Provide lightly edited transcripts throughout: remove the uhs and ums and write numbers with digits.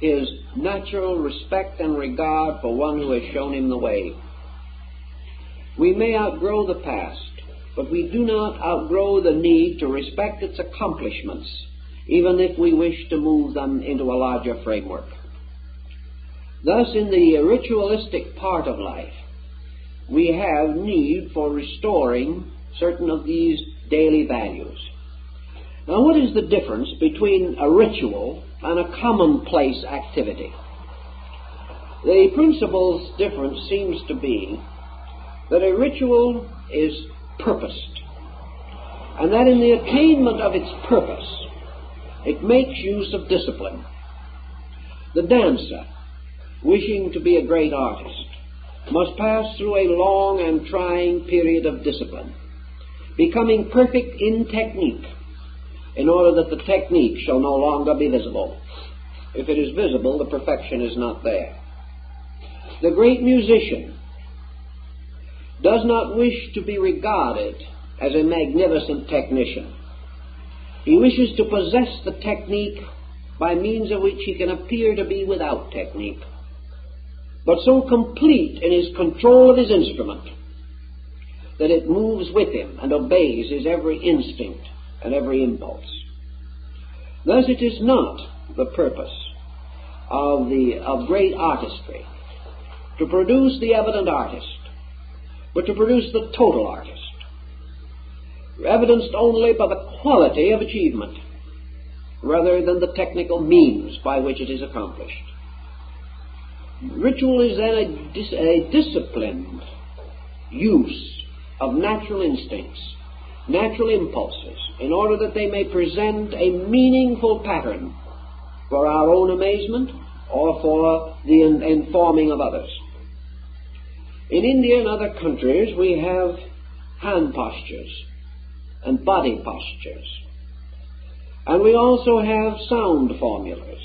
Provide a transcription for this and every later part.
his natural respect and regard for one who has shown him the way. We may outgrow the past, but we do not outgrow the need to respect its accomplishments, even if we wish to move them into a larger framework. Thus, in the ritualistic part of life, we have need for restoring certain of these daily values. Now, what is the difference between a ritual and a commonplace activity? The principal difference seems to be that a ritual is purposed, and that in the attainment of its purpose, it makes use of discipline. The dancer, wishing to be a great artist, must pass through a long and trying period of discipline, becoming perfect in technique, in order that the technique shall no longer be visible. If it is visible, the perfection is not there. The great musician does not wish to be regarded as a magnificent technician. He wishes to possess the technique by means of which he can appear to be without technique, but so complete in his control of his instrument that it moves with him and obeys his every instinct and every impulse. Thus it is not the purpose of great artistry to produce the evident artist, but to produce the total artist, evidenced only by the quality of achievement rather than the technical means by which it is accomplished. Ritual is then a disciplined use of natural instincts, natural impulses, in order that they may present a meaningful pattern for our own amazement or for the informing of others. In India and other countries, we have hand postures and body postures, and we also have sound formulas,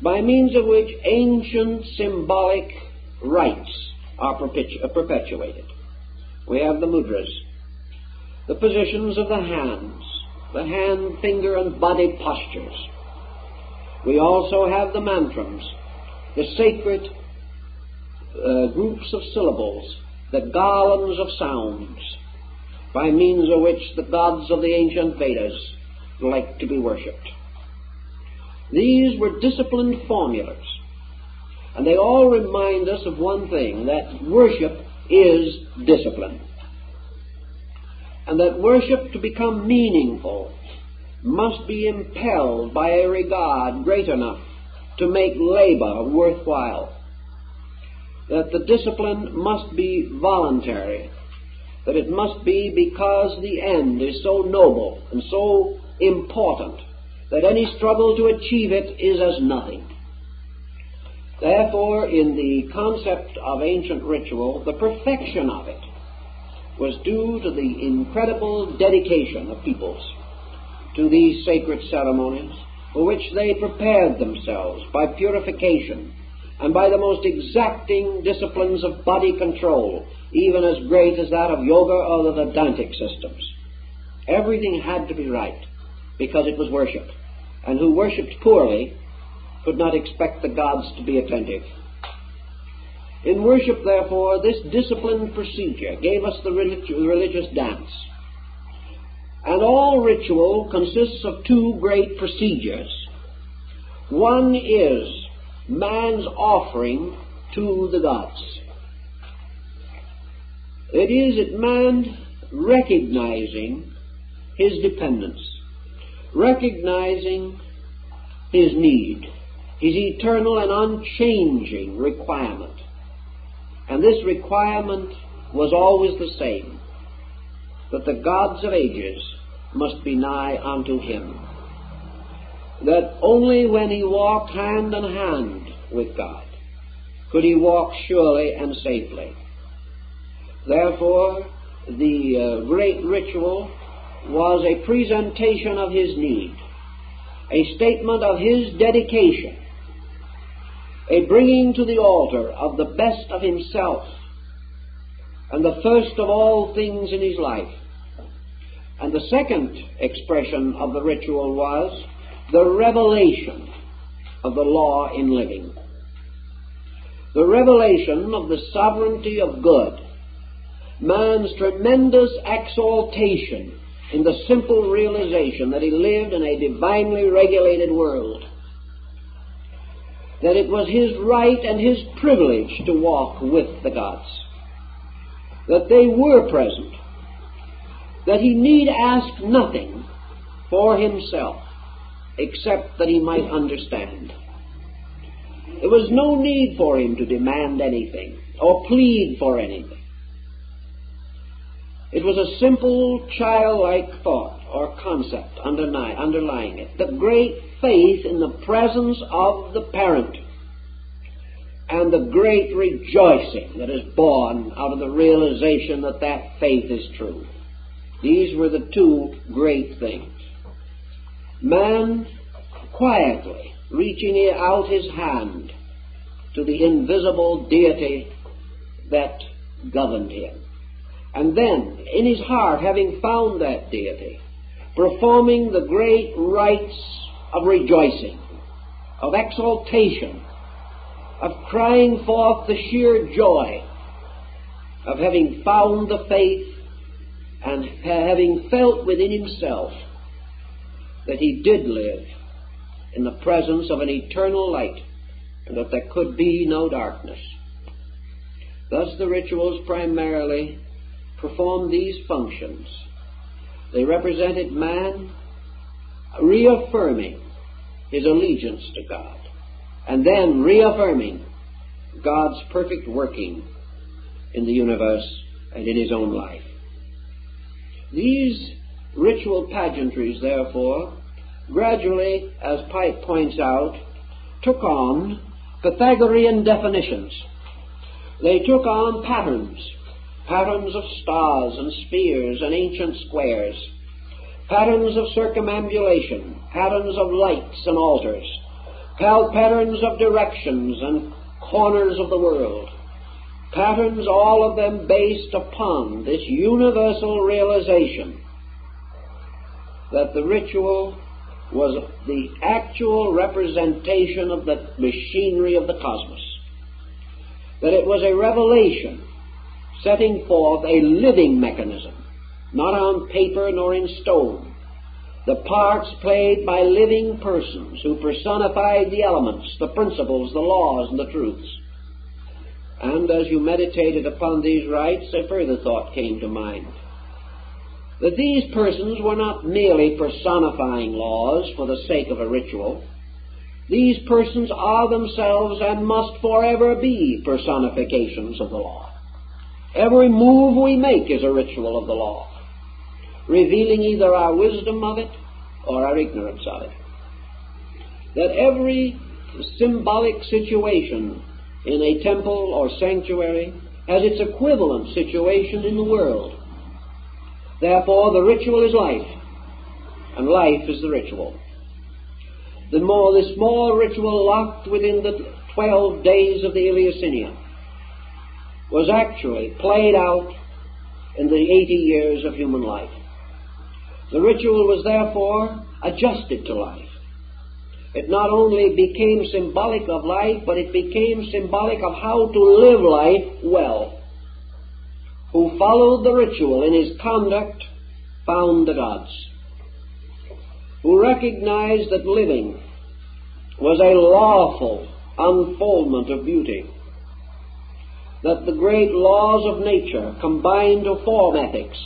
by means of which ancient symbolic rites are perpetuated. We have the mudras, the positions of the hands, the hand, finger, and body postures. We also have the mantrams, the sacred groups of syllables, the garlands of sounds, by means of which the gods of the ancient Vedas like to be worshipped. These were disciplined formulas, and they all remind us of one thing, that worship is discipline, and that worship, to become meaningful, must be impelled by a regard great enough to make labor worthwhile, that the discipline must be voluntary, that it must be because the end is so noble and so important that any struggle to achieve it is as nothing. Therefore, in the concept of ancient ritual, the perfection of it was due to the incredible dedication of peoples to these sacred ceremonies, for which they prepared themselves by purification and by the most exacting disciplines of body control, even as great as that of yoga or the Vedantic systems. Everything had to be right, because it was worship, and who worshipped poorly could not expect the gods to be attentive. In worship, therefore, this disciplined procedure gave us the religious dance. And all ritual consists of two great procedures. One is man's offering to the gods. It is man recognizing his dependence, recognizing his need, his eternal and unchanging requirement. And this requirement was always the same, that the gods of ages must be nigh unto him, that only when he walked hand in hand with God could he walk surely and safely. Therefore, the great ritual was a presentation of his need, a statement of his dedication, a bringing to the altar of the best of himself and the first of all things in his life. And the second expression of the ritual was the revelation of the law in living. The revelation of the sovereignty of good, man's tremendous exaltation in the simple realization that he lived in a divinely regulated world, that it was his right and his privilege to walk with the gods, that they were present, that he need ask nothing for himself except that he might understand. There was no need for him to demand anything or plead for anything. It was a simple childlike thought or concept underlying it. The great faith in the presence of the parent and the great rejoicing that is born out of the realization that that faith is true. These were the two great things. Man quietly reaching out his hand to the invisible deity that governed him. And then, in his heart, having found that deity, performing the great rites of rejoicing, of exaltation, of crying forth the sheer joy of having found the faith and having felt within himself that he did live in the presence of an eternal light and that there could be no darkness. Thus the rituals primarily performed these functions. They represented man reaffirming his allegiance to God and then reaffirming God's perfect working in the universe and in his own life. These ritual pageantries, therefore, gradually, as Pike points out, took on Pythagorean definitions. They took on patterns of stars and spheres and ancient squares, patterns of circumambulation, patterns of lights and altars, patterns of directions and corners of the world, patterns, all of them based upon this universal realization that the ritual was the actual representation of the machinery of the cosmos, that it was a revelation setting forth a living mechanism, not on paper nor in stone, the parts played by living persons who personified the elements, the principles, the laws, and the truths. And as you meditated upon these rites, a further thought came to mind, that these persons were not merely personifying laws for the sake of a ritual. These persons are themselves and must forever be personifications of the law. Every move we make is a ritual of the law, revealing either our wisdom of it or our ignorance of it. That every symbolic situation in a temple or sanctuary has its equivalent situation in the world. Therefore, the ritual is life, and life is the ritual. The small ritual locked within the 12 days of the Eleusinian was actually played out in the 80 years of human life. The ritual was therefore adjusted to life. It not only became symbolic of life, but it became symbolic of how to live life well. Who followed the ritual in his conduct found the gods. Who recognized that living was a lawful unfoldment of beauty, that the great laws of nature combined to form ethics,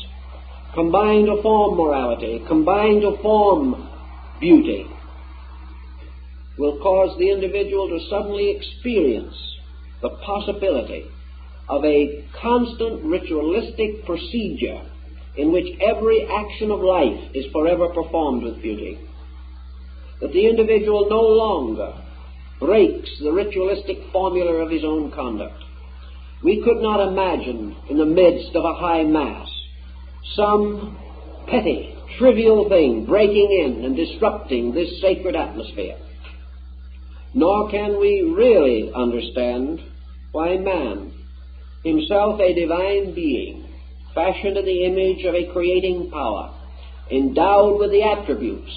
combined to form morality, combined to form beauty, will cause the individual to suddenly experience the possibility of a constant ritualistic procedure in which every action of life is forever performed with beauty. That the individual no longer breaks the ritualistic formula of his own conduct. We could not imagine in the midst of a high mass some petty, trivial thing breaking in and disrupting this sacred atmosphere. Nor can we really understand why man, himself a divine being, fashioned in the image of a creating power, endowed with the attributes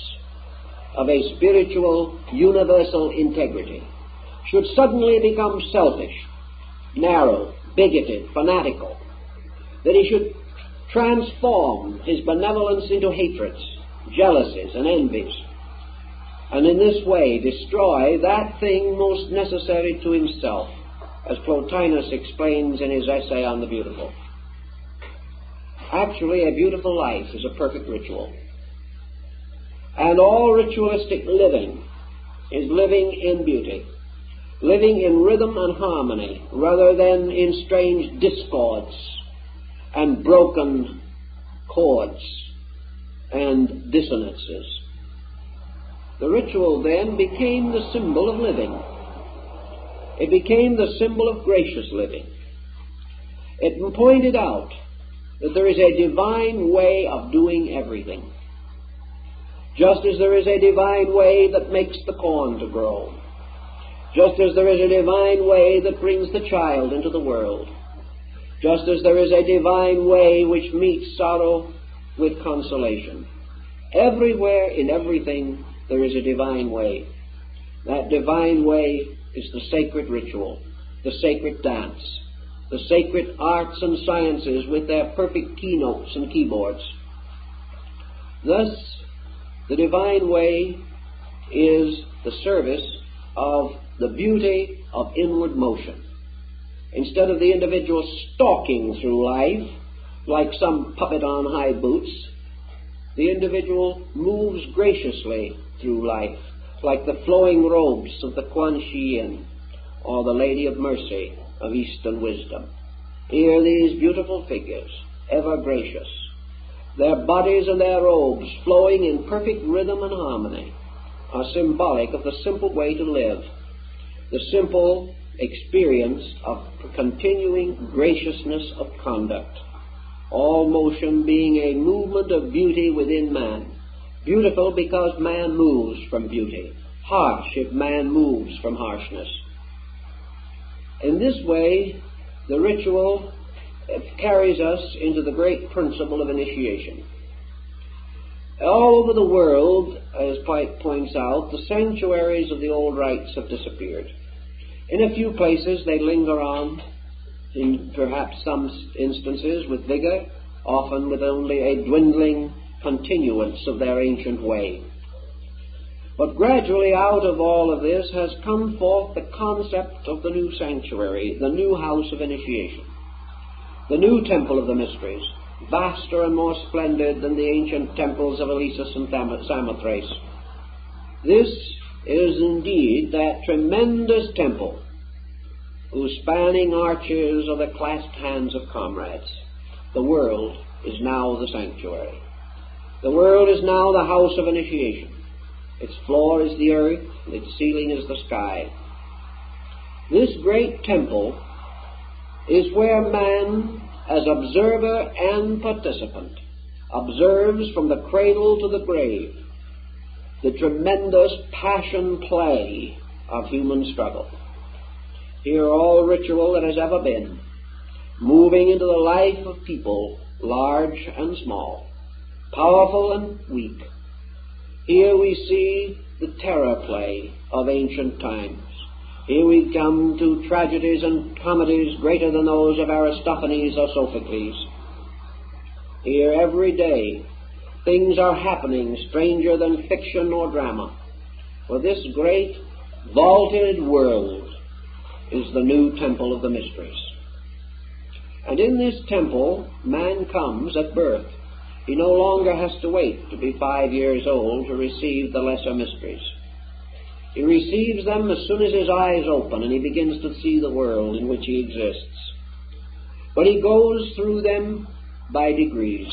of a spiritual, universal integrity, should suddenly become selfish, narrow, bigoted, fanatical, that he should transform his benevolence into hatreds, jealousies, and envies, and in this way destroy that thing most necessary to himself, as Plotinus explains in his essay on the beautiful. Actually, a beautiful life is a perfect ritual. And all ritualistic living is living in beauty, living in rhythm and harmony, rather than in strange discords and broken chords and dissonances. The ritual then became the symbol of living. It became the symbol of gracious living. It pointed out that there is a divine way of doing everything. Just as there is a divine way that makes the corn to grow. Just as there is a divine way that brings the child into the world. Just as there is a divine way which meets sorrow with consolation. Everywhere in everything there is a divine way. That divine way is the sacred ritual, the sacred dance, the sacred arts and sciences with their perfect keynotes and keyboards. Thus, the divine way is the service of the beauty of inward motion. Instead of the individual stalking through life like some puppet on high boots, the individual moves graciously through life like the flowing robes of the Kuan Yin or the Lady of Mercy of Eastern wisdom. Here these beautiful figures, ever gracious, their bodies and their robes flowing in perfect rhythm and harmony, are symbolic of the simple way to live, the simple experience of continuing graciousness of conduct, all motion being a movement of beauty within man, beautiful because man moves from beauty, harsh if man moves from harshness. In this way, the ritual carries us into the great principle of initiation. All over the world, as Pike points out, the sanctuaries of the old rites have disappeared. In a few places they linger on, in perhaps some instances with vigor, often with only a dwindling continuance of their ancient way. But gradually out of all of this has come forth the concept of the new sanctuary, the new house of initiation, the new temple of the mysteries, vaster and more splendid than the ancient temples of Eleusis and Samothrace. This is indeed that tremendous temple whose spanning arches are the clasped hands of comrades. The world is now the sanctuary. The world is now the house of initiation. Its floor is the earth, and its ceiling is the sky. This great temple is where man, as observer and participant, observes from the cradle to the grave the tremendous passion play of human struggle. Here all ritual that has ever been, moving into the life of people, large and small, powerful and weak. Here we see the terror play of ancient times. Here we come to tragedies and comedies greater than those of Aristophanes or Sophocles. Here every day things are happening stranger than fiction or drama. For this great vaulted world is the new temple of the mysteries. And in this temple man comes at birth. He no longer has to wait to be 5 years old to receive the lesser mysteries. He receives them as soon as his eyes open and he begins to see the world in which he exists. But he goes through them by degrees.